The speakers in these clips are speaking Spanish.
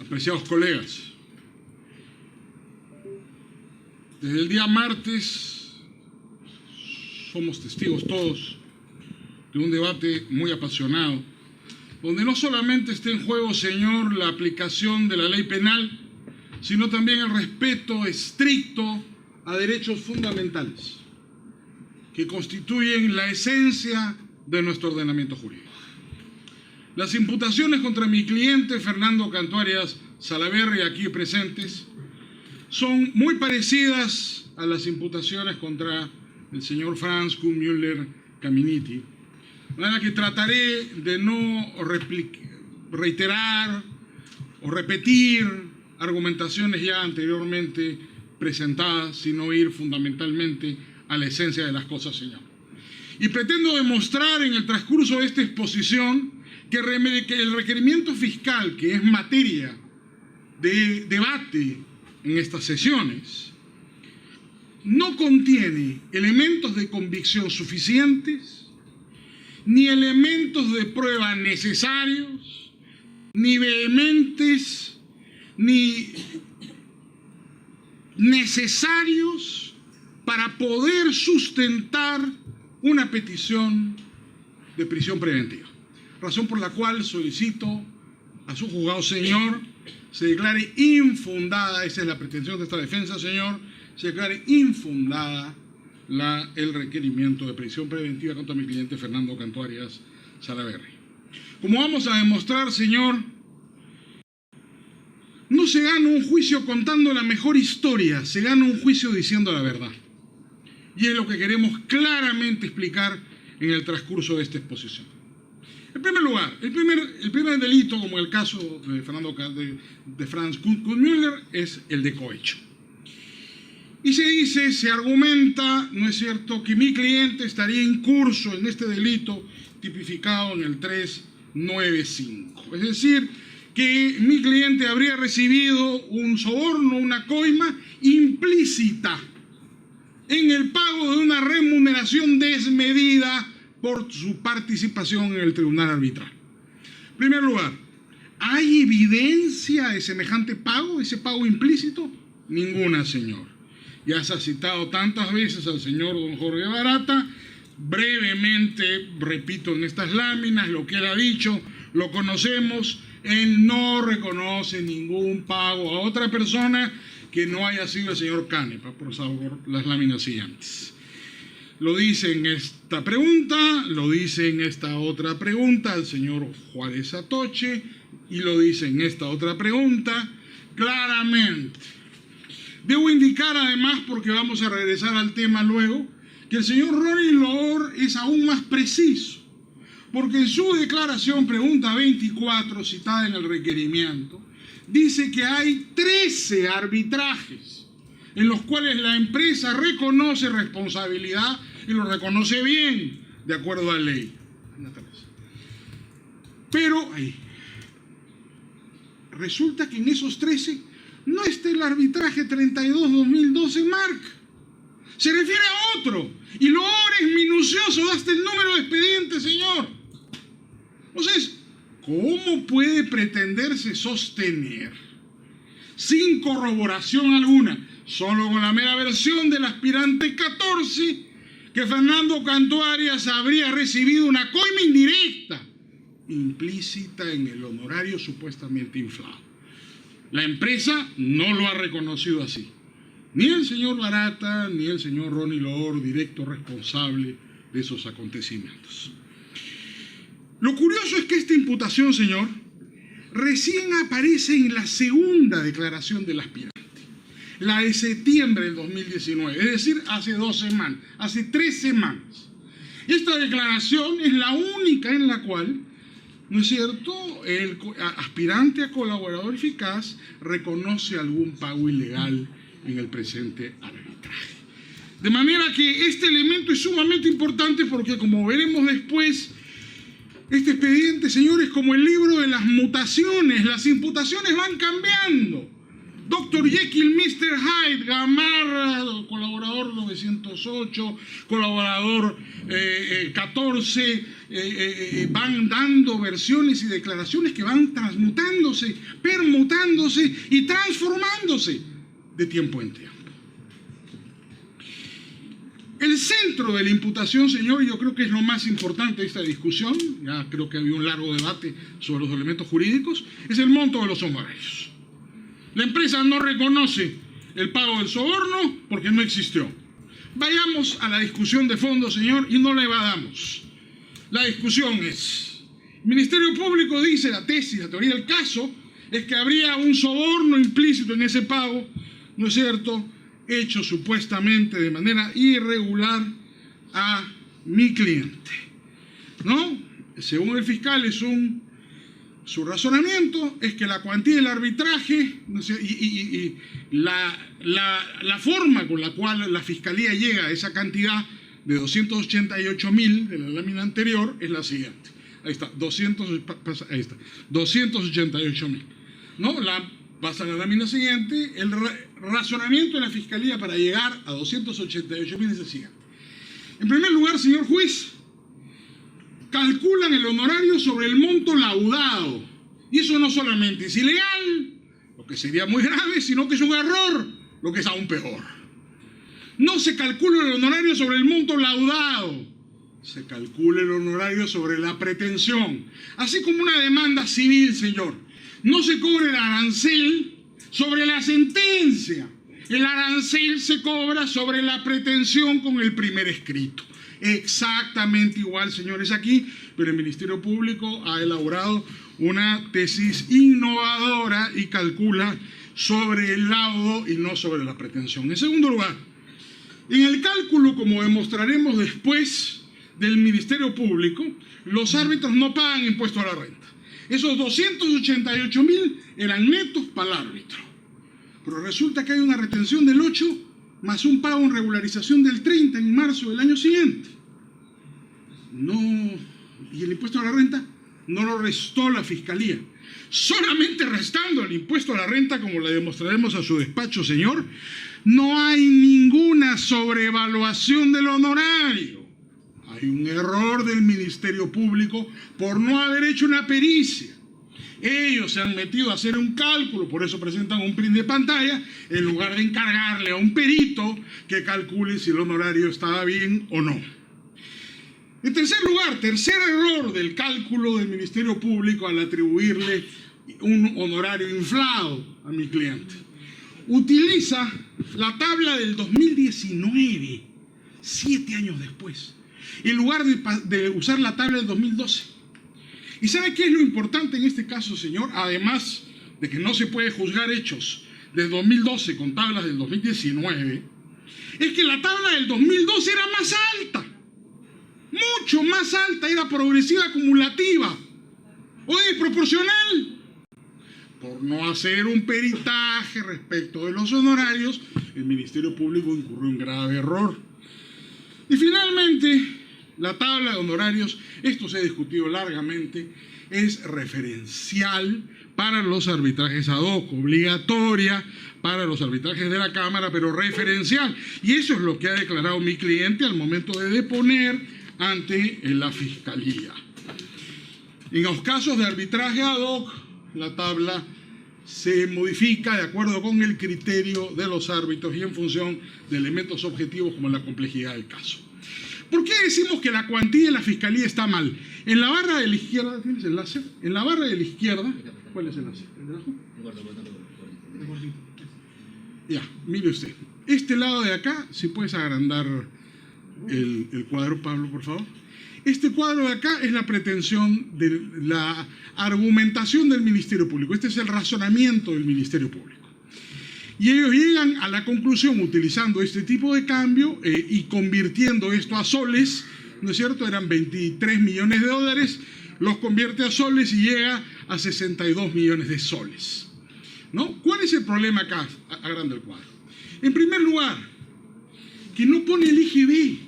Apreciados colegas, desde el día martes somos testigos todos de un debate muy apasionado, donde no solamente está en juego, señor, la aplicación de la ley penal, sino también el respeto estricto a derechos fundamentales que constituyen la esencia de nuestro ordenamiento jurídico. Las imputaciones contra mi cliente Fernando Canto Arias Salaverry, aquí presentes, son muy parecidas a las imputaciones contra el señor Franz Kuhn-Müller Caminiti, de manera que trataré de no reiterar o repetir argumentaciones ya anteriormente presentadas, sino ir fundamentalmente a la esencia de las cosas, señor. Y pretendo demostrar en el transcurso de esta exposición que el requerimiento fiscal, que es materia de debate en estas sesiones, no contiene elementos de convicción suficientes, ni elementos de prueba necesarios, ni vehementes, ni necesarios para poder sustentar una petición de prisión preventiva. Razón por la cual solicito a su juzgado, señor, se declare infundada, esa es la pretensión de esta defensa, señor, se declare infundada el requerimiento de prisión preventiva contra mi cliente Fernando Canto Arias Salaverry. Como vamos a demostrar, señor, no se gana un juicio contando la mejor historia, se gana un juicio diciendo la verdad. Y es lo que queremos claramente explicar en el transcurso de esta exposición. En primer lugar, el primer delito, como el caso de Franz Kuhn-Müller, es el de cohecho. Y se argumenta, ¿no es cierto?, que mi cliente estaría incurso en este delito tipificado en el 395. Es decir, que mi cliente habría recibido un soborno, una coima implícita en el pago de una remuneración desmedida por su participación en el tribunal arbitral. En primer lugar, ¿hay evidencia de semejante pago, ese pago implícito? Ninguna, señor. Ya se ha citado tantas veces al señor don Jorge Barata. Brevemente, repito en estas láminas, lo que él ha dicho, lo conocemos. Él no reconoce ningún pago a otra persona que no haya sido el señor Canepa, por favor, las láminas siguientes. Lo dice en esta pregunta, lo dice en esta otra pregunta el señor Juárez Atoche, y lo dice en esta otra pregunta claramente. Debo indicar además, porque vamos a regresar al tema luego, que el señor Ronnie Loor es aún más preciso, porque en su declaración, pregunta 24, citada en el requerimiento, dice que hay 13 arbitrajes en los cuales la empresa reconoce responsabilidad y lo reconoce bien, de acuerdo a la ley. Pero resulta que en esos 13 no está el arbitraje 32-2012 Marc. Se refiere a otro. Y lo es minucioso hasta el número de expediente, señor. Entonces, ¿cómo puede pretenderse sostener, sin corroboración alguna, solo con la mera versión del aspirante 14, que Fernando Canto Arias habría recibido una coima indirecta, implícita en el honorario supuestamente inflado? La empresa no lo ha reconocido así. Ni el señor Barata, ni el señor Ronnie Loor, directo responsable de esos acontecimientos. Lo curioso es que esta imputación, señor, recién aparece en la segunda declaración del aspirante, la de septiembre del 2019, es decir, hace 2 semanas, hace 3 semanas. Esta declaración es la única en la cual, ¿no es cierto?, el aspirante a colaborador eficaz reconoce algún pago ilegal en el presente arbitraje. De manera que este elemento es sumamente importante porque, como veremos después, este expediente, señores, como el libro de las mutaciones, las imputaciones van cambiando. Dr. Jekyll, Mr. Hyde, Gamarra, colaborador 908, colaborador 14, van dando versiones y declaraciones que van transmutándose, permutándose y transformándose de tiempo en tiempo. El centro de la imputación, señor, y yo creo que es lo más importante de esta discusión, ya creo que había un largo debate sobre los elementos jurídicos, es el monto de los honorarios. La empresa no reconoce el pago del soborno porque no existió. Vayamos a la discusión de fondo, señor, y no la evadamos. La discusión es, el Ministerio Público dice, la tesis, la teoría del caso, es que habría un soborno implícito en ese pago, ¿no es cierto?, hecho supuestamente de manera irregular a mi cliente, ¿no? Según el fiscal, su razonamiento es que la cuantía del arbitraje, ¿no sé?, y la forma con la cual la fiscalía llega a esa cantidad de 288.000 de la lámina anterior es la siguiente. Ahí está, 288.000, ¿no? Pasa a la lámina siguiente, el razonamiento de la Fiscalía para llegar a 288.000 es el siguiente. En primer lugar, señor juez, calculan el honorario sobre el monto laudado. Y eso no solamente es ilegal, lo que sería muy grave, sino que es un error, lo que es aún peor. No se calcula el honorario sobre el monto laudado, se calcula el honorario sobre la pretensión. Así como una demanda civil, señor. No se cobra el arancel sobre la sentencia. El arancel se cobra sobre la pretensión con el primer escrito. Exactamente igual, señores, aquí, pero el Ministerio Público ha elaborado una tesis innovadora y calcula sobre el laudo y no sobre la pretensión. En segundo lugar, en el cálculo, como demostraremos después, del Ministerio Público, los árbitros no pagan impuesto a la renta. Esos 288.000 eran netos para el árbitro. Pero resulta que hay una retención del 8 más un pago en regularización del 30 en marzo del año siguiente. No, y el impuesto a la renta no lo restó la Fiscalía. Solamente restando el impuesto a la renta, como le demostraremos a su despacho, señor, no hay ninguna sobrevaluación del honorario. Hay un error del Ministerio Público por no haber hecho una pericia. Ellos se han metido a hacer un cálculo, por eso presentan un print de pantalla, en lugar de encargarle a un perito que calcule si el honorario estaba bien o no. En tercer lugar, tercer error del cálculo del Ministerio Público al atribuirle un honorario inflado a mi cliente. Utiliza la tabla del 2019, 7 años después, en lugar de usar la tabla del 2012. ¿Y sabe qué es lo importante en este caso, señor? Además de que no se puede juzgar hechos del 2012 con tablas del 2019, es que la tabla del 2012 era más alta, mucho más alta, era progresiva acumulativa o desproporcional. Por no hacer un peritaje respecto de los honorarios, el Ministerio Público incurrió en grave error. Y finalmente, la tabla de honorarios, esto se ha discutido largamente, es referencial para los arbitrajes ad hoc, obligatoria para los arbitrajes de la Cámara, pero referencial. Y eso es lo que ha declarado mi cliente al momento de deponer ante la Fiscalía. En los casos de arbitraje ad hoc, la tabla se modifica de acuerdo con el criterio de los árbitros y en función de elementos objetivos como la complejidad del caso. ¿Por qué decimos que la cuantía de la Fiscalía está mal? En la barra de la izquierda, ¿tienes el láser? En la barra de la izquierda, ¿cuál es el láser? ¿El de abajo? Ya, mire usted. Este lado de acá, si puedes agrandar el cuadro, Pablo, por favor. Este cuadro de acá es la pretensión de la argumentación del Ministerio Público. Este es el razonamiento del Ministerio Público. Y ellos llegan a la conclusión, utilizando este tipo de cambio y convirtiendo esto a soles, ¿no es cierto? Eran 23 millones de dólares, los convierte a soles y llega a 62 millones de soles, ¿no? ¿Cuál es el problema acá? Agranda el cuadro. En primer lugar, que no pone el IGB.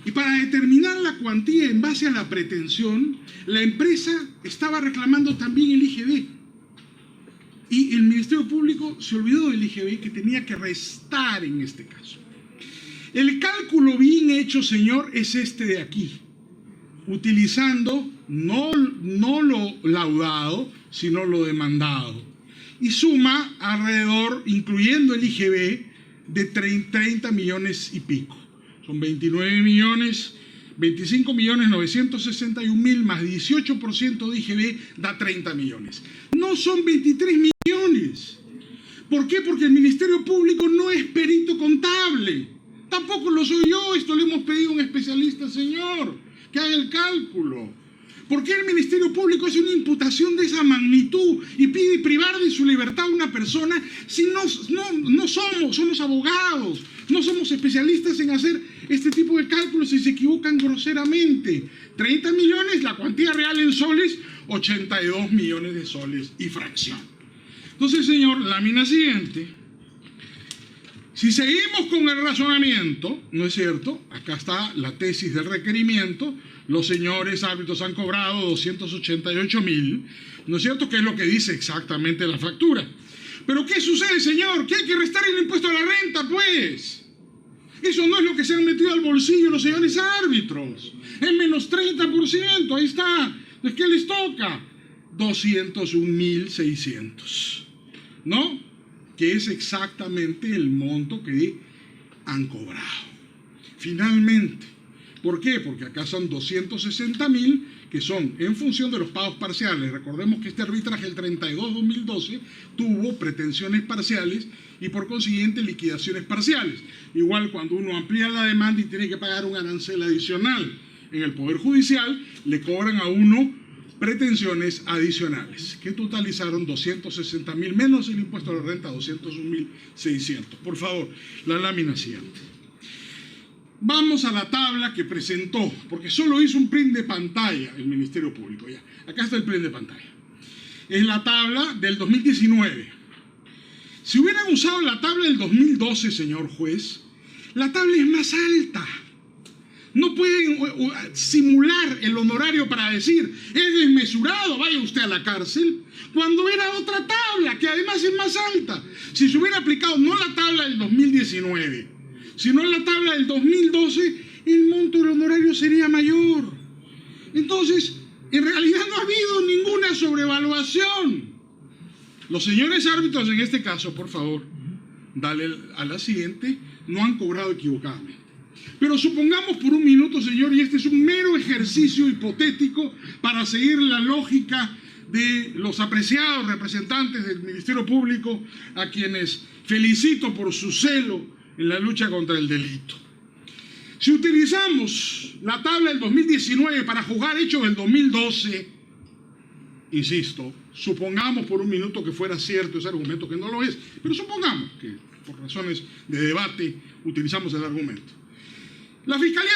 Y para determinar la cuantía en base a la pretensión, la empresa estaba reclamando también el IGB. Y Y el Ministerio Público se olvidó del IGB, que tenía que restar en este caso. El cálculo bien hecho, señor, es este de aquí, utilizando no lo laudado, sino lo demandado. Y suma alrededor, incluyendo el IGB, de 30 millones y pico. Son 25.961.000 más 18% de IGB da 30 millones. No son 23 millones. ¿Por qué? Porque el Ministerio Público no es perito contable. Tampoco lo soy yo. Esto le hemos pedido a un especialista, señor, que haga el cálculo. ¿Por qué el Ministerio Público hace una imputación de esa magnitud y pide privar de su libertad a una persona si no somos abogados, no somos especialistas en hacer este tipo de cálculos y se equivocan groseramente? 30 millones, la cuantía real en soles, 82 millones de soles y fracción. Entonces, señor, lámina siguiente. Si seguimos con el razonamiento, ¿no es cierto? Acá está la tesis del requerimiento. Los señores árbitros han cobrado 288.000, ¿no es cierto? Que es lo que dice exactamente la factura. Pero ¿qué sucede, señor? Que hay que restar el impuesto a la renta, pues. Eso no es lo que se han metido al bolsillo los señores árbitros. Es menos 30%, ahí está. ¿De qué les toca? 201.600, ¿no? Que es exactamente el monto que han cobrado. Finalmente, ¿por qué? Porque acá son 260.000 que son en función de los pagos parciales. Recordemos que este arbitraje, el 32-2012, tuvo pretensiones parciales y por consiguiente liquidaciones parciales. Igual cuando uno amplía la demanda y tiene que pagar un arancel adicional en el Poder Judicial, le cobran a uno pretensiones adicionales, que totalizaron 260.000 menos el impuesto a la renta, 201.600. Por favor, la lámina siguiente. Vamos a la tabla que presentó, porque solo hizo un print de pantalla el Ministerio Público. Ya. Acá está el print de pantalla. Es la tabla del 2019. Si hubieran usado la tabla del 2012, señor juez, la tabla es más alta. No pueden simular el honorario para decir, es desmesurado, vaya usted a la cárcel, cuando era otra tabla, que además es más alta. Si se hubiera aplicado no la tabla del 2019, sino la tabla del 2012, el monto del honorario sería mayor. Entonces, en realidad no ha habido ninguna sobrevaluación. Los señores árbitros, en este caso, por favor, dale a la siguiente, no han cobrado equivocadamente. Pero supongamos por un minuto, señor, y este es un mero ejercicio hipotético para seguir la lógica de los apreciados representantes del Ministerio Público, a quienes felicito por su celo en la lucha contra el delito. Si utilizamos la tabla del 2019 para juzgar hechos del 2012, insisto, supongamos por un minuto que fuera cierto ese argumento, que no lo es, pero supongamos que por razones de debate utilizamos el argumento. La Fiscalía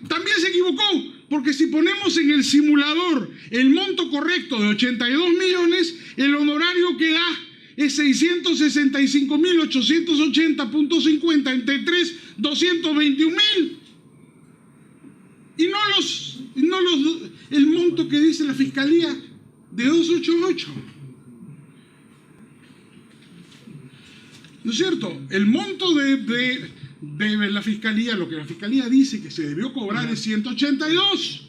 también se equivocó, porque si ponemos en el simulador el monto correcto de 82 millones, el honorario que da es 665.880.50 entre 3, 221.000. Y no el monto que dice la Fiscalía de 288. ¿No es cierto? El monto de la Fiscalía, lo que la Fiscalía dice que se debió cobrar es 182.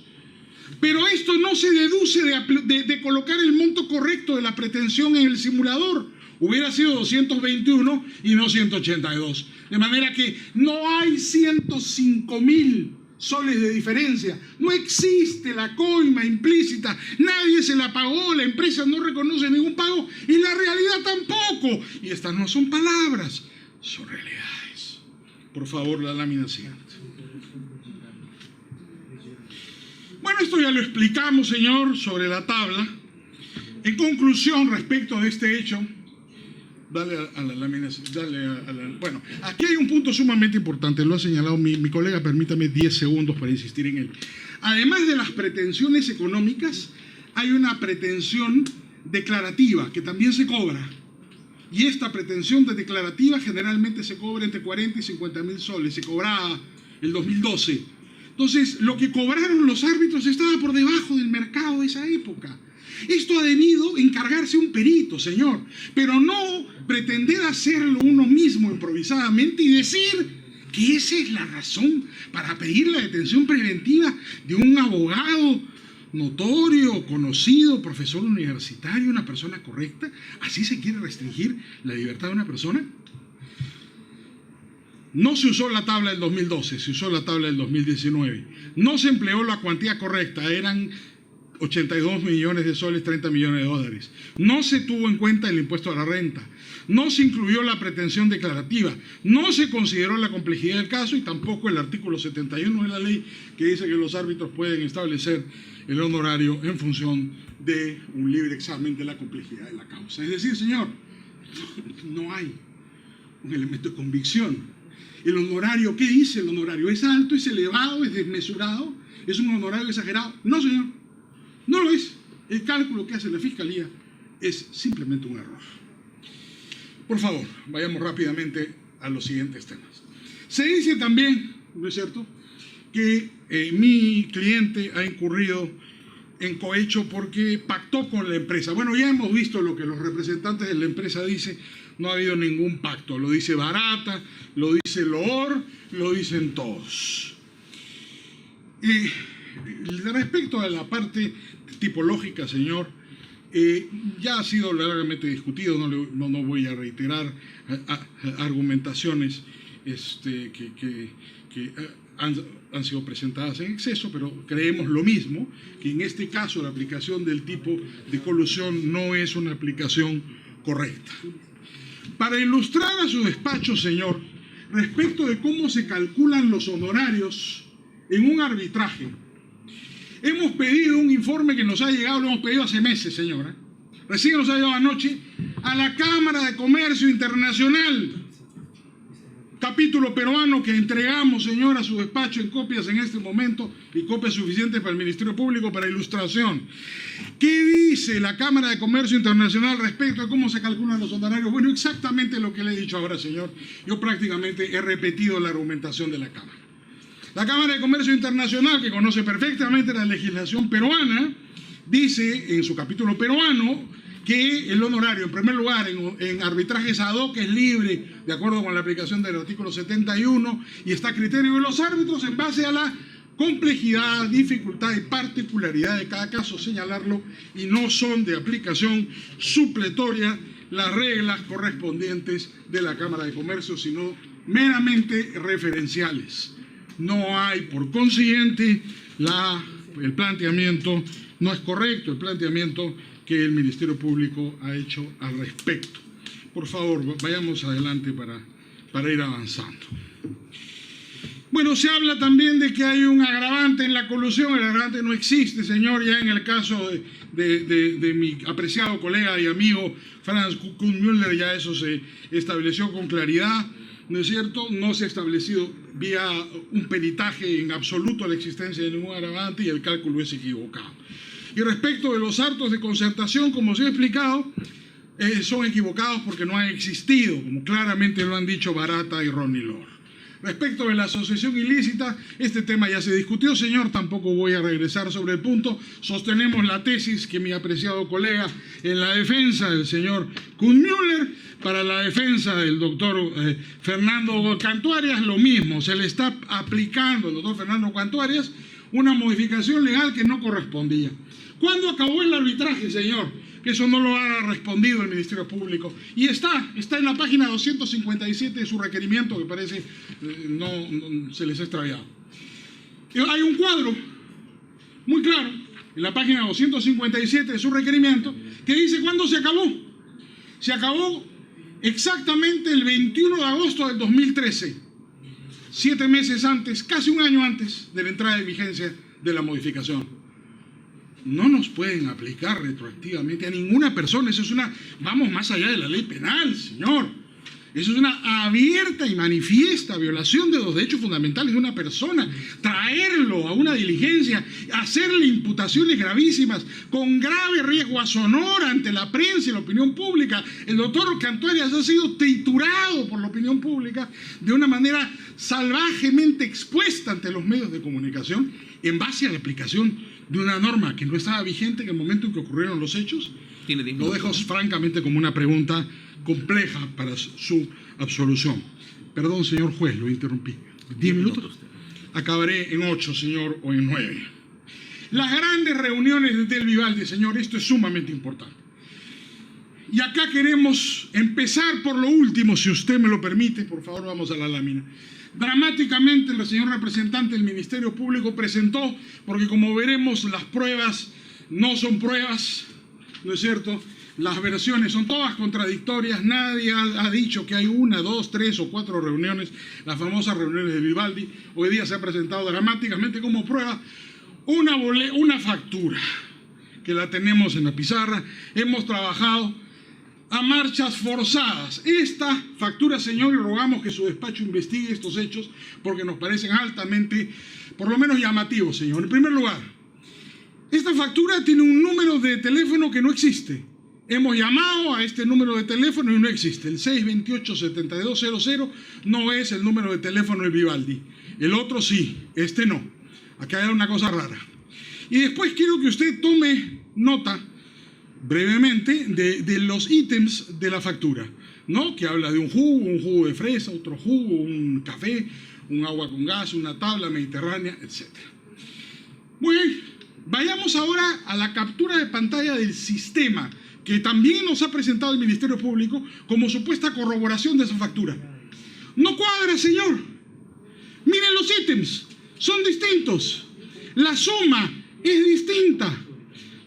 Pero esto no se deduce de colocar el monto correcto de la pretensión en el simulador. Hubiera sido 221 y no 182. De manera que no hay 105.000 soles de diferencia. No existe la coima implícita. Nadie se la pagó, la empresa no reconoce ningún pago y la realidad tampoco. Y estas no son palabras, son realidades. Por favor, la lámina siguiente. Bueno, esto ya lo explicamos, señor, sobre la tabla. En conclusión, respecto de este hecho, bueno, aquí hay un punto sumamente importante, lo ha señalado mi colega, permítame 10 segundos para insistir en él. Además de las pretensiones económicas, hay una pretensión declarativa que también se cobra. Y esta pretensión declarativa generalmente se cobra entre 40 y 50.000 soles, se cobraba el 2012. Entonces, lo que cobraron los árbitros estaba por debajo del mercado de esa época. Esto ha debido encargarse un perito, señor, pero no pretender hacerlo uno mismo improvisadamente y decir que esa es la razón para pedir la detención preventiva de un abogado notorio, conocido, profesor universitario, una persona correcta. ¿Así se quiere restringir la libertad de una persona? No se usó la tabla del 2012, se usó la tabla del 2019. No se empleó la cuantía correcta, eran 82 millones de soles, 30 millones de dólares. No se tuvo en cuenta el impuesto a la renta. No se incluyó la pretensión declarativa. No se consideró la complejidad del caso y tampoco el artículo 71 de la ley que dice que los árbitros pueden establecer el honorario en función de un libre examen de la complejidad de la causa. Es decir, señor, no hay un elemento de convicción. El honorario, ¿qué dice el honorario? ¿Es alto, es elevado, es desmesurado? ¿Es un honorario exagerado? No, señor, no lo es. El cálculo que hace la Fiscalía es simplemente un error. Por favor, vayamos rápidamente a los siguientes temas. Se dice también, ¿no es cierto?, que mi cliente ha incurrido en cohecho porque pactó con la empresa. Bueno, ya hemos visto lo que los representantes de la empresa dicen. No ha habido ningún pacto. Lo dice Barata, lo dice Loor, lo dicen todos. Respecto a la parte tipológica, señor, ya ha sido largamente discutido, no voy a reiterar argumentaciones que han sido presentadas en exceso, pero creemos lo mismo, que en este caso la aplicación del tipo de colusión no es una aplicación correcta. Para ilustrar a su despacho, señor, respecto de cómo se calculan los honorarios en un arbitraje, hemos pedido un informe que nos ha llegado, lo hemos pedido hace meses, señora. Recién nos ha llegado anoche a la Cámara de Comercio Internacional, capítulo peruano que entregamos, señora, a su despacho en copias en este momento y copias suficientes para el Ministerio Público para ilustración. ¿Qué dice la Cámara de Comercio Internacional respecto a cómo se calculan los honorarios? Bueno, exactamente lo que le he dicho ahora, señor. Yo prácticamente he repetido la argumentación de la Cámara. La Cámara de Comercio Internacional, que conoce perfectamente la legislación peruana, dice en su capítulo peruano que el honorario, en primer lugar, en arbitrajes ad hoc es libre, de acuerdo con la aplicación del artículo 71, y está a criterio de los árbitros en base a la complejidad, dificultad y particularidad de cada caso, señalarlo, y no son de aplicación supletoria las reglas correspondientes de la Cámara de Comercio, sino meramente referenciales. No hay, por consiguiente, el planteamiento, no es correcto el planteamiento que el Ministerio Público ha hecho al respecto. Por favor, vayamos adelante para ir avanzando. Bueno, se habla también de que hay un agravante en la colusión. El agravante no existe, señor. Ya en el caso de mi apreciado colega y amigo Franz Kuhn-Müller, ya eso se estableció con claridad, ¿no es cierto? No se ha establecido vía un peritaje en absoluto la existencia de ningún agravante y el cálculo es equivocado. Y respecto de los actos de concertación, como se ha explicado, son equivocados porque no han existido, como claramente lo han dicho Barata y Ronnie Loor. Respecto de la asociación ilícita, este tema ya se discutió, señor, tampoco voy a regresar sobre el punto. Sostenemos la tesis que mi apreciado colega en la defensa del señor Kuhn-Müller, para la defensa del doctor Fernando Cantuarias, lo mismo, se le está aplicando al doctor Fernando Cantuarias una modificación legal que no correspondía. ¿Cuándo acabó el arbitraje, señor? Que eso no lo ha respondido el Ministerio Público. Y está en la página 257 de su requerimiento, que parece no se les ha extraviado. Hay un cuadro muy claro en la página 257 de su requerimiento que dice cuándo se acabó. Se acabó exactamente el 21 de agosto del 2013, 7 meses antes, casi un año antes de la entrada en vigencia de la modificación. No nos pueden aplicar retroactivamente a ninguna persona. Eso es vamos más allá de la ley penal, señor. Eso es una abierta y manifiesta violación de los derechos fundamentales de una persona. Traerlo a una diligencia, hacerle imputaciones gravísimas, con grave riesgo a su honor ante la prensa y la opinión pública. El doctor Cantuarias ha sido triturado por la opinión pública de una manera salvajemente expuesta ante los medios de comunicación en base a la aplicación de una norma que no estaba vigente en el momento en que ocurrieron los hechos? Lo dejo francamente como una pregunta compleja para su absolución. Perdón, señor juez, lo interrumpí. 10 minutos. Acabaré en 8, señor, o en 9. Las grandes reuniones del Vivaldi, señor, esto es sumamente importante. Y acá queremos empezar por lo último, si usted me lo permite. Por favor, vamos a la lámina. Dramáticamente, el señor representante del Ministerio Público presentó, porque como veremos, las pruebas no son pruebas, ¿no es cierto? Las versiones son todas contradictorias, nadie ha dicho que hay 1, 2, 3 o 4 reuniones, las famosas reuniones de Vivaldi. Hoy día se ha presentado dramáticamente como prueba una factura, que la tenemos en la pizarra. Hemos trabajado a marchas forzadas. Esta factura, señor, y rogamos que su despacho investigue estos hechos, porque nos parecen altamente, por lo menos llamativos, señor. En primer lugar, esta factura tiene un número de teléfono que no existe. Hemos llamado a este número de teléfono y no existe. El 628-7200 no es el número de teléfono de Vivaldi. El otro sí, este no. Acá hay una cosa rara. Y después quiero que usted tome nota brevemente de los ítems de la factura, ¿no? Que habla de un jugo de fresa, otro jugo, un café, un agua con gas, una tabla mediterránea, etc. Muy bien, vayamos ahora a la captura de pantalla del sistema, que también nos ha presentado el Ministerio Público como supuesta corroboración de esa factura. No cuadra, señor. Miren los ítems, son distintos. La suma es distinta.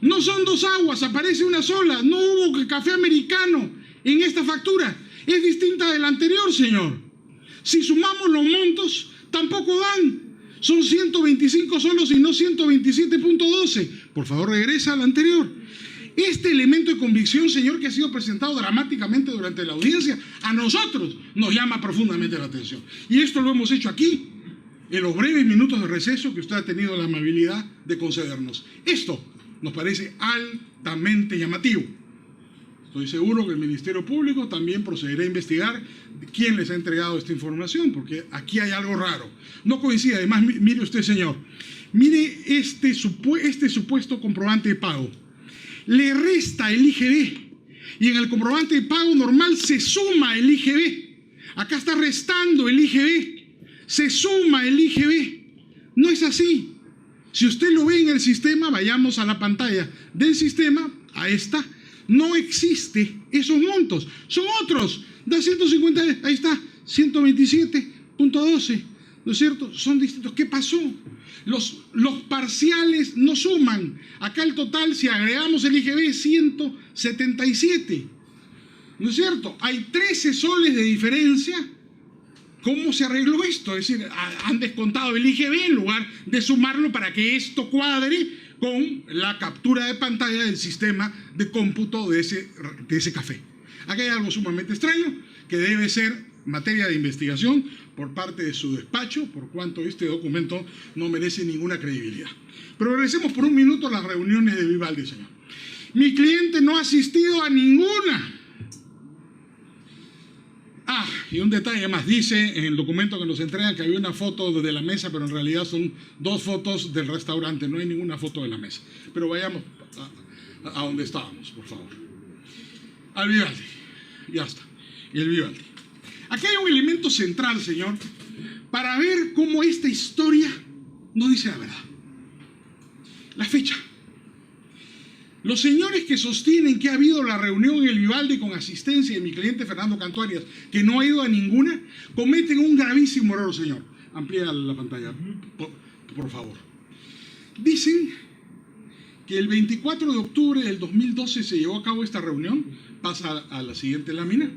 No son 2 aguas, aparece una sola. No hubo café americano en esta factura. Es distinta de la anterior, señor. Si sumamos los montos, tampoco dan. Son 125 solos y no 127.12. Por favor, regresa a la anterior. Este elemento de convicción, señor, que ha sido presentado dramáticamente durante la audiencia, a nosotros nos llama profundamente la atención. Y esto lo hemos hecho aquí, en los breves minutos de receso que usted ha tenido la amabilidad de concedernos. Esto nos parece altamente llamativo. Estoy seguro que el Ministerio Público también procederá a investigar quién les ha entregado esta información, porque aquí hay algo raro. No coincide. Además, mire usted, señor, mire este supuesto comprobante de pago. Le resta el IGB y en el comprobante de pago normal se suma el IGB. Acá está restando el IGB, se suma el IGB. No es así. Si usted lo ve en el sistema, vayamos a la pantalla del sistema, a esta, no existe esos montos, son otros. Da 150, ahí está, 127.12, ¿no es cierto? Son distintos. ¿Qué pasó? Los parciales no suman. Acá el total, si agregamos el IGB, es 177. ¿No es cierto? Hay 13 soles de diferencia. ¿Cómo se arregló esto? Es decir, han descontado el IGB en lugar de sumarlo para que esto cuadre con la captura de pantalla del sistema de cómputo de ese café. Aquí hay algo sumamente extraño que debe ser materia de investigación por parte de su despacho, por cuanto este documento no merece ninguna credibilidad. Pero regresemos por un minuto a las reuniones de Vivaldi, señor. Mi cliente no ha asistido a ninguna. Y un detalle más, dice en el documento que nos entregan que había una foto de la mesa, pero en realidad son 2 fotos del restaurante, no hay ninguna foto de la mesa. Pero vayamos a donde estábamos, por favor. Al Vivaldi, ya está, y el Vivaldi. Aquí hay un elemento central, señor, para ver cómo esta historia no dice la verdad. La fecha. Los señores que sostienen que ha habido la reunión en el Vivaldi con asistencia de mi cliente Fernando Canto Arias, que no ha ido a ninguna, cometen un gravísimo error, señor. Amplía la pantalla, por favor. Dicen que el 24 de octubre del 2012 se llevó a cabo esta reunión. Pasa a la siguiente lámina.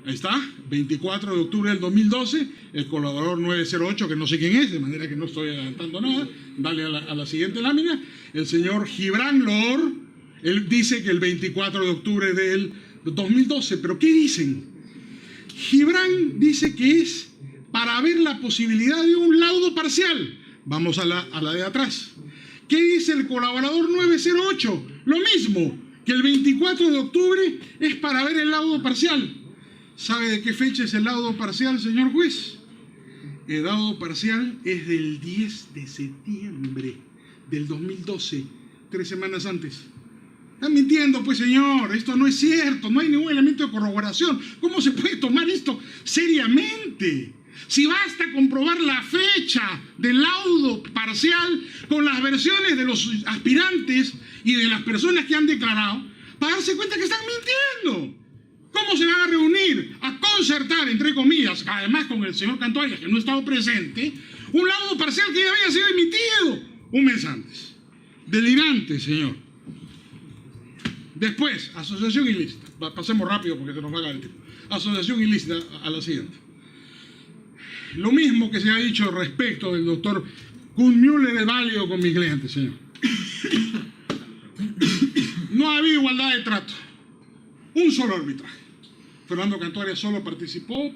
Ahí está, 24 de octubre del 2012, el colaborador 908, que no sé quién es, de manera que no estoy adelantando nada. Dale a la siguiente lámina. El señor Gibran Lor, él dice que el 24 de octubre del 2012, pero ¿qué dicen? Gibran dice que es para ver la posibilidad de un laudo parcial. Vamos a la de atrás. ¿Qué dice el colaborador 908? Lo mismo, que el 24 de octubre es para ver el laudo parcial. ¿Sabe de qué fecha es el laudo parcial, señor juez? El laudo parcial es del 10 de septiembre del 2012, 3 semanas antes. Están mintiendo, pues señor, esto no es cierto, no hay ningún elemento de corroboración. ¿Cómo se puede tomar esto seriamente? Si basta comprobar la fecha del laudo parcial con las versiones de los aspirantes y de las personas que han declarado, para darse cuenta que están mintiendo. ¿Cómo se van a reunir, a concertar, entre comillas, además con el señor Cantuarias, que no ha estado presente, un laudo parcial que ya había sido emitido un mes antes? Delirante, señor. Después, asociación ilícita. Pasemos rápido porque se nos va a acabar el tiempo. Asociación ilícita a la siguiente. Lo mismo que se ha dicho respecto del doctor Kuhnmüller es válido con mi cliente, señor. No ha habido igualdad de trato. Un solo arbitraje. Fernando Cantuarias solo participó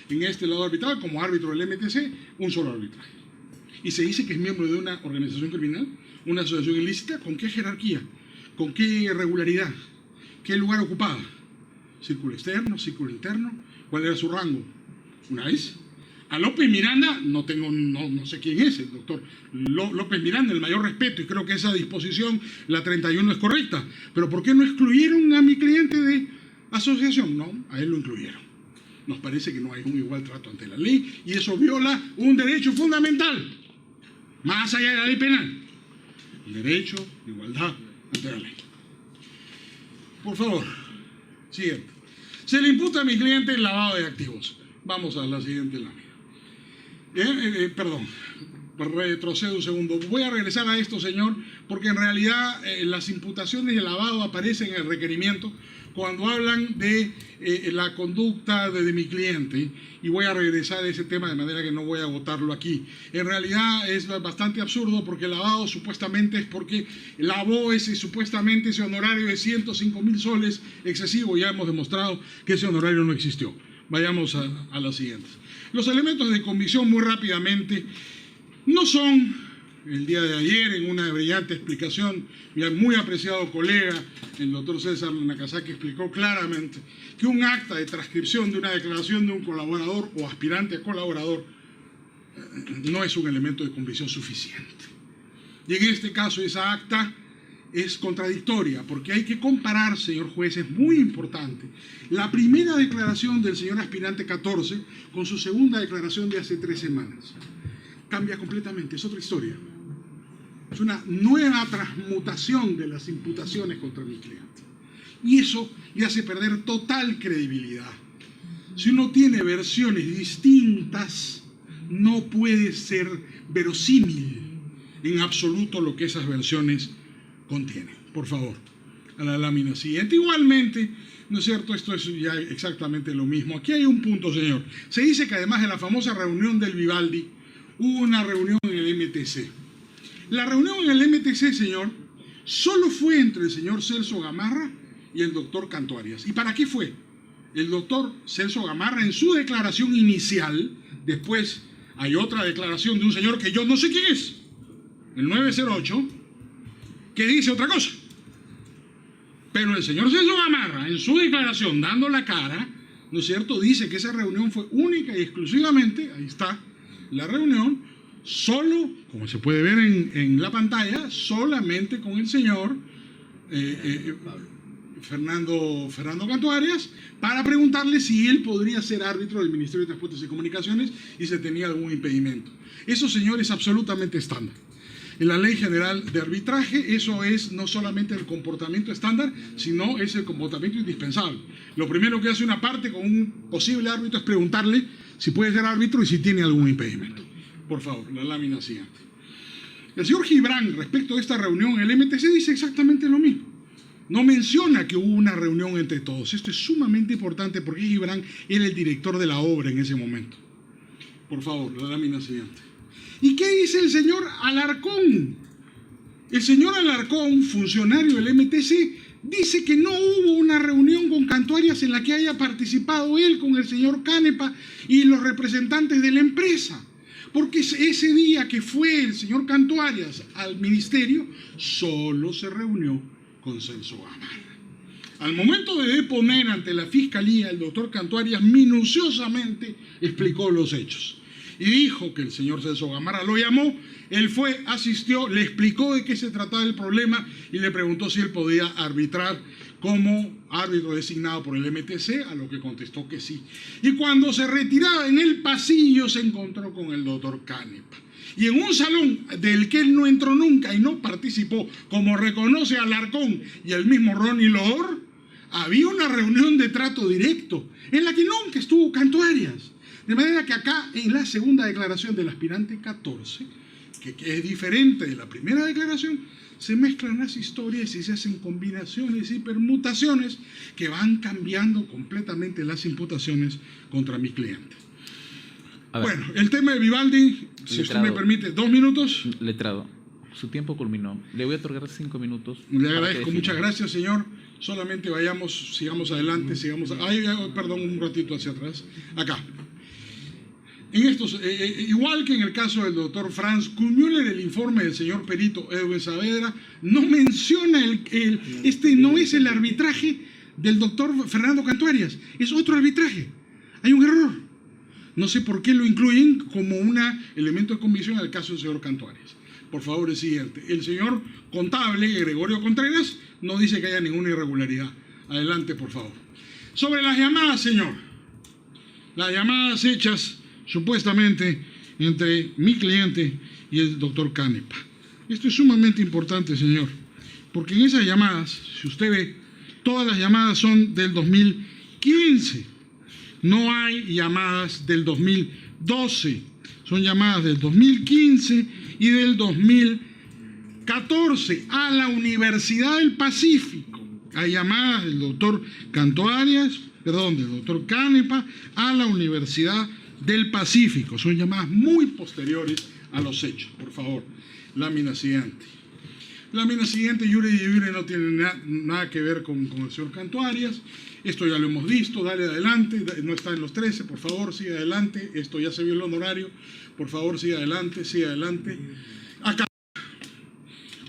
en este lado arbitral como árbitro del MTC, un solo arbitraje. Y se dice que es miembro de una organización criminal, una asociación ilícita. ¿Con qué jerarquía? ¿Con qué regularidad? ¿Qué lugar ocupaba? ¿Círculo externo? ¿Círculo interno? ¿Cuál era su rango? Una vez. A López Miranda, no sé quién es, el doctor López Miranda, el mayor respeto, y creo que esa disposición, la 31, es correcta. Pero ¿por qué no excluyeron a mi cliente de asociación? No, a él lo incluyeron. Nos parece que no hay un igual trato ante la ley y eso viola un derecho fundamental, más allá de la ley penal. El derecho de igualdad ante la ley. Por favor, siguiente. Se le imputa a mi cliente el lavado de activos. Vamos a la siguiente lámina. Perdón, retrocedo un segundo. Voy a regresar a esto, señor, porque en realidad las imputaciones de lavado aparecen en el requerimiento cuando hablan de la conducta de mi cliente, y voy a regresar a ese tema de manera que no voy a agotarlo aquí. En realidad es bastante absurdo porque el lavado supuestamente es porque lavó supuestamente ese honorario de 105.000 soles excesivo. Ya hemos demostrado que ese honorario no existió. Vayamos a las siguientes. Los elementos de convicción, muy rápidamente, no son, el día de ayer, en una brillante explicación, mi muy apreciado colega, el doctor César Nakazaki, explicó claramente que un acta de transcripción de una declaración de un colaborador o aspirante a colaborador no es un elemento de convicción suficiente. Y en este caso esa acta es contradictoria, porque hay que comparar, señor juez, es muy importante, la primera declaración del señor aspirante 14 con su segunda declaración de hace 3 semanas. Cambia completamente, es otra historia. Es una nueva transmutación de las imputaciones contra mi cliente. Y eso le hace perder total credibilidad. Si uno tiene versiones distintas, no puede ser verosímil en absoluto lo que esas versiones contiene. Por favor, a la lámina siguiente. Igualmente, ¿no es cierto? Esto es ya exactamente lo mismo. Aquí hay un punto, señor. Se dice que además de la famosa reunión del Vivaldi, hubo una reunión en el MTC. La reunión en el MTC, señor, solo fue entre el señor Celso Gamarra y el doctor Cantuarias. ¿Y para qué fue? El doctor Celso Gamarra, en su declaración inicial, después hay otra declaración de un señor que yo no sé quién es, el 908, que dice otra cosa. Pero el señor Celso Gamarra, en su declaración, dando la cara, ¿no es cierto?, dice que esa reunión fue única y exclusivamente, ahí está la reunión, solo, como se puede ver en la pantalla, solamente con el señor Fernando Cantuarias, para preguntarle si él podría ser árbitro del Ministerio de Transportes y Comunicaciones y si tenía algún impedimento. Eso, señor, es absolutamente estándar. En la Ley General de Arbitraje, eso es no solamente el comportamiento estándar, sino es el comportamiento indispensable. Lo primero que hace una parte con un posible árbitro es preguntarle si puede ser árbitro y si tiene algún impedimento. Por favor, la lámina siguiente. El señor Gibran, respecto a esta reunión en el MTC, dice exactamente lo mismo. No menciona que hubo una reunión entre todos. Esto es sumamente importante porque Gibran era el director de la obra en ese momento. Por favor, la lámina siguiente. ¿Y qué dice el señor Alarcón? El señor Alarcón, funcionario del MTC, dice que no hubo una reunión con Cantuarias en la que haya participado él con el señor Canepa y los representantes de la empresa. Porque ese día que fue el señor Cantuarias al ministerio, solo se reunió con Celso Gamarra. Al momento de deponer ante la fiscalía, el doctor Cantuarias minuciosamente explicó los hechos. y dijo que el señor Celso Gamarra lo llamó. Él fue, asistió, le explicó de qué se trataba el problema y le preguntó si él podía arbitrar como árbitro designado por el MTC, a lo que contestó que sí. Y cuando se retiraba en el pasillo se encontró con el doctor Canepa. Y en un salón del que él no entró nunca y no participó, como reconoce Alarcón y el mismo Ronnie Loor, había una reunión de trato directo en la que nunca estuvo Canto Arias. De manera que acá, en la segunda declaración del aspirante 14, que es diferente de la primera declaración, se mezclan las historias y se hacen combinaciones y permutaciones que van cambiando completamente las imputaciones contra mi cliente. Bueno, el tema de Vivaldi, si usted me permite, 2 minutos. Letrado, su tiempo culminó. Le voy a otorgar 5 minutos. Le agradezco, muchas gracias, señor. Solamente sigamos adelante, perdón, un ratito hacia atrás. Acá. En estos, igual que en el caso del doctor Franz Kuhnmüller, el informe del señor perito Edwin Saavedra no menciona no es el arbitraje del doctor Fernando Canto Arias, es otro arbitraje. Hay un error. No sé por qué lo incluyen como un elemento de convicción al caso del señor Canto Arias. Por favor, el siguiente. El señor contable, Gregorio Contreras, no dice que haya ninguna irregularidad. Adelante, por favor. Sobre las llamadas, señor. Las llamadas hechas supuestamente entre mi cliente y el doctor Canepa. Esto es sumamente importante, señor, porque en esas llamadas, si usted ve, todas las llamadas son del 2015. No hay llamadas del 2012, son llamadas del 2015 y del 2014 a la Universidad del Pacífico. Hay llamadas del doctor del doctor Canepa a la Universidad del Pacífico. Son llamadas muy posteriores a los hechos. Por favor, lámina siguiente. Lámina siguiente, Iure y Iure no tiene nada que ver con el señor Canto Arias. Esto ya lo hemos visto, dale adelante, no está en los 13, por favor, sigue adelante. Esto ya se vio el honorario, por favor, sigue adelante, sigue adelante. Acá.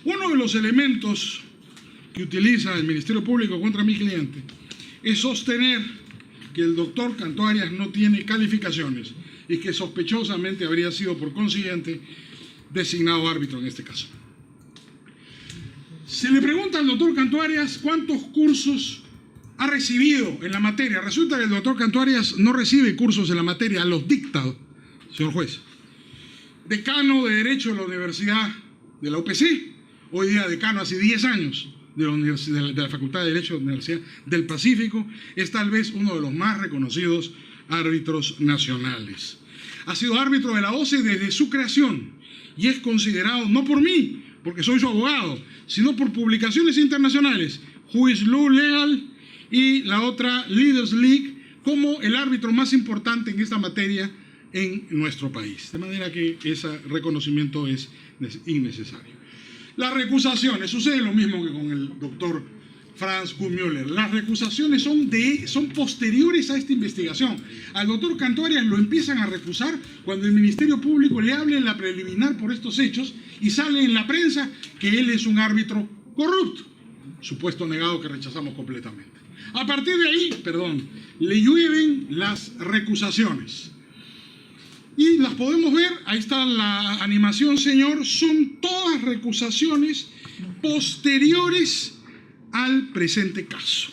Uno de los elementos que utiliza el Ministerio Público contra mi cliente es sostener que el doctor Canto Arias no tiene calificaciones y que sospechosamente habría sido, por consiguiente, designado árbitro en este caso. Se le pregunta al doctor Canto Arias cuántos cursos ha recibido en la materia. Resulta que el doctor Canto Arias no recibe cursos en la materia, los dicta, señor juez. Decano de Derecho de la Universidad de la UPC, hoy día decano hace 10 años de la Facultad de Derecho de la Universidad del Pacífico, es tal vez uno de los más reconocidos árbitros nacionales. Ha sido árbitro de la OCE desde su creación y es considerado, no por mí, porque soy su abogado, sino por publicaciones internacionales, Juris Law Legal y la otra Leaders League, como el árbitro más importante en esta materia en nuestro país. De manera que ese reconocimiento es innecesario. Las recusaciones, sucede lo mismo que con el doctor Franz Kuhnmüller. Las recusaciones son posteriores a esta investigación. Al doctor Canto Arias lo empiezan a recusar cuando el Ministerio Público le habla en la preliminar por estos hechos y sale en la prensa que él es un árbitro corrupto. Supuesto negado que rechazamos completamente. A partir de ahí, le llueven las recusaciones. Y las podemos ver, ahí está la animación, señor, son todas recusaciones posteriores al presente caso.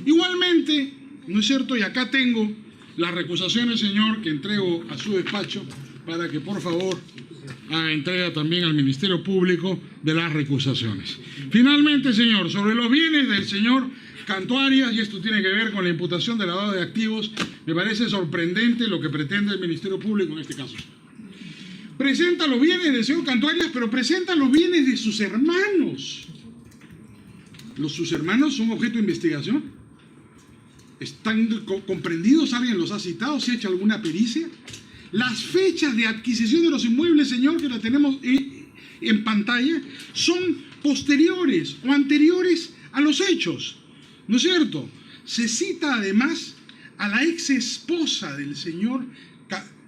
Igualmente, ¿no es cierto? Y acá tengo las recusaciones, señor, que entrego a su despacho para que, por favor, haga entrega también al Ministerio Público de las recusaciones. Finalmente, señor, sobre los bienes del señor Canto Arias, y esto tiene que ver con la imputación de lavado de activos, me parece sorprendente lo que pretende el Ministerio Público en este caso. Presenta los bienes del señor Canto Arias, pero presenta los bienes de sus hermanos. ¿Sus hermanos son objeto de investigación? ¿Están comprendidos? ¿Alguien los ha citado? ¿Se ha hecho alguna pericia? Las fechas de adquisición de los inmuebles, señor, que la tenemos en pantalla, son posteriores o anteriores a los hechos. ¿No es cierto? Se cita además a la ex esposa del señor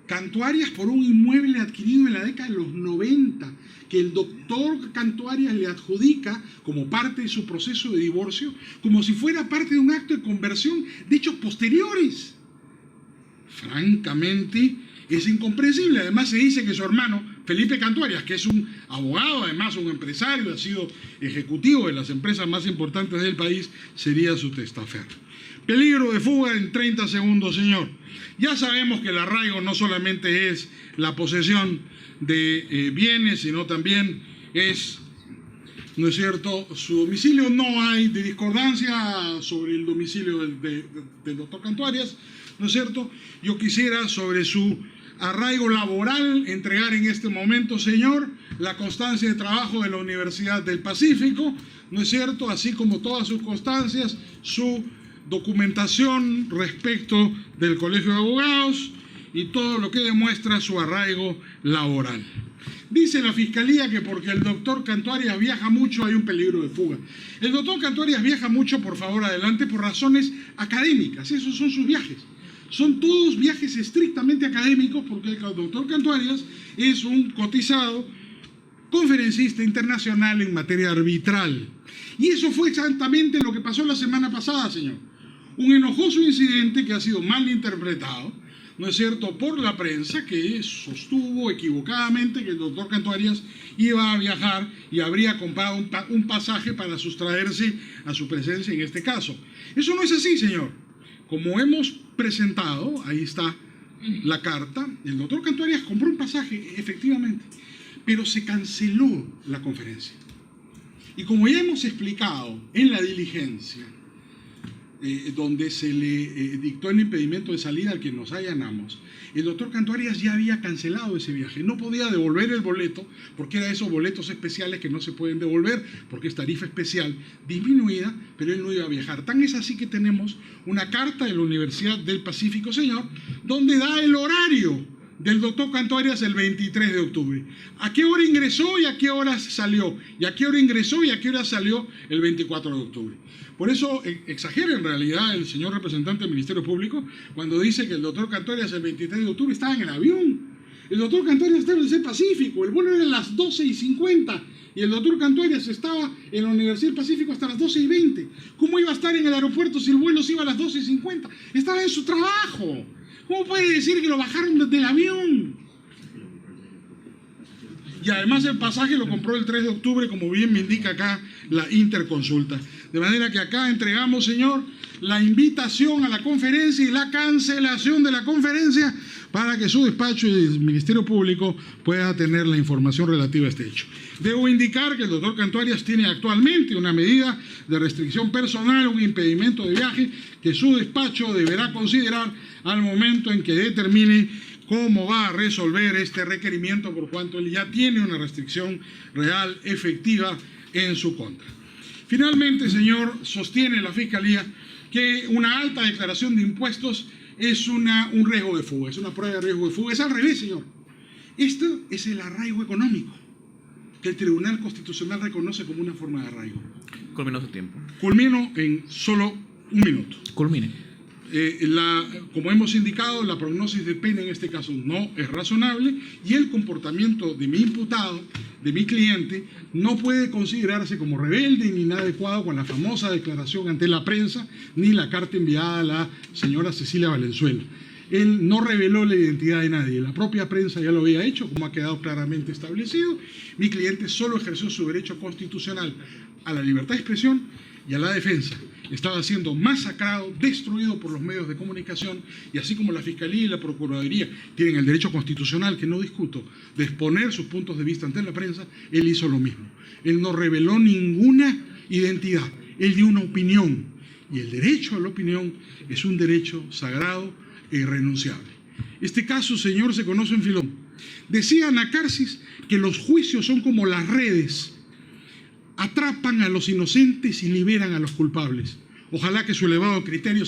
Canto Arias por un inmueble adquirido en la década de los 90, que el doctor Canto Arias le adjudica como parte de su proceso de divorcio, como si fuera parte de un acto de conversión de hechos posteriores. Francamente, Es incomprensible. Además se dice que su hermano, Felipe Cantuarias, que es un abogado, además un empresario, ha sido ejecutivo de las empresas más importantes del país, sería su testaferro. Peligro de fuga en 30 segundos, señor. Ya sabemos que el arraigo no solamente es la posesión de bienes, sino también es, ¿no es cierto?, su domicilio. No hay discordancia sobre el domicilio del doctor Cantuarias, ¿no es cierto? Yo quisiera sobre su arraigo laboral entregar en este momento, señor, la constancia de trabajo de la Universidad del Pacífico, ¿no es cierto?, así como todas sus constancias, su documentación respecto del Colegio de Abogados y todo lo que demuestra su arraigo laboral. Dice la Fiscalía que porque el doctor Cantuarias viaja mucho hay un peligro de fuga. El doctor Cantuarias viaja mucho, por favor, adelante, por razones académicas. Esos son sus viajes. Son todos viajes estrictamente académicos porque el doctor Cantuarias es un cotizado conferencista internacional en materia arbitral. Y eso fue exactamente lo que pasó la semana pasada, señor. Un enojoso incidente que ha sido mal interpretado, ¿no es cierto?, por la prensa, que sostuvo equivocadamente que el doctor Cantuarias iba a viajar y habría comprado un pasaje para sustraerse a su presencia en este caso. Eso no es así, señor. Como hemos presentado, ahí está la carta, el doctor Cantuarias compró un pasaje, efectivamente, pero se canceló la conferencia. Y como ya hemos explicado en la diligencia, donde se le dictó el impedimento de salida al que nos allanamos, el doctor Cantuarias ya había cancelado ese viaje. No podía devolver el boleto, porque era de esos boletos especiales que no se pueden devolver, porque es tarifa especial disminuida, pero él no iba a viajar. Tan es así que tenemos una carta de la Universidad del Pacífico, señor, donde da el horario del doctor Cantuarias el 23 de octubre. ¿A qué hora ingresó y a qué hora salió? ¿Y a qué hora ingresó y a qué hora salió el 24 de octubre? Por eso exagera en realidad el señor representante del Ministerio Público cuando dice que el doctor Cantuarias el 23 de octubre estaba en el avión. El doctor Cantuarias estaba en el Pacífico, el vuelo era a las 12:50 y el doctor Cantuarias estaba en la Universidad del Pacífico hasta las 12:20. ¿Cómo iba a estar en el aeropuerto si el vuelo se iba a las 12:50? Estaba en su trabajo. ¿Cómo puede decir que lo bajaron desde el avión? Y además el pasaje lo compró el 3 de octubre, como bien me indica acá la interconsulta. De manera que acá entregamos, señor, la invitación a la conferencia y la cancelación de la conferencia para que su despacho y el Ministerio Público pueda tener la información relativa a este hecho. Debo indicar que el doctor Cantuarias tiene actualmente una medida de restricción personal, un impedimento de viaje que su despacho deberá considerar al momento en que determine cómo va a resolver este requerimiento, por cuanto él ya tiene una restricción real, efectiva, en su contra. Finalmente, señor, sostiene la Fiscalía que una alta declaración de impuestos es un riesgo de fuga, es una prueba de riesgo de fuga. Es al revés, señor. Esto es el arraigo económico, que el Tribunal Constitucional reconoce como una forma de arraigo. Culminó su tiempo. Culmino en solo un minuto. Culmine. Como hemos indicado, la prognosis de pena en este caso no es razonable y el comportamiento de mi imputado, de mi cliente, no puede considerarse como rebelde ni inadecuado con la famosa declaración ante la prensa ni la carta enviada a la señora Cecilia Valenzuela. Él no reveló la identidad de nadie, la propia prensa ya lo había hecho, como ha quedado claramente establecido. Mi cliente solo ejerció su derecho constitucional a la libertad de expresión y a la defensa. Estaba siendo masacrado, destruido por los medios de comunicación, y así como la Fiscalía y la Procuraduría tienen el derecho constitucional, que no discuto, de exponer sus puntos de vista ante la prensa, él hizo lo mismo. Él no reveló ninguna identidad, él dio una opinión, y el derecho a la opinión es un derecho sagrado e irrenunciable. Este caso, señor, se conoce en Filón. Decía Anacarsis que los juicios son como las redes, atrapan a los inocentes y liberan a los culpables. Ojalá que su elevado criterio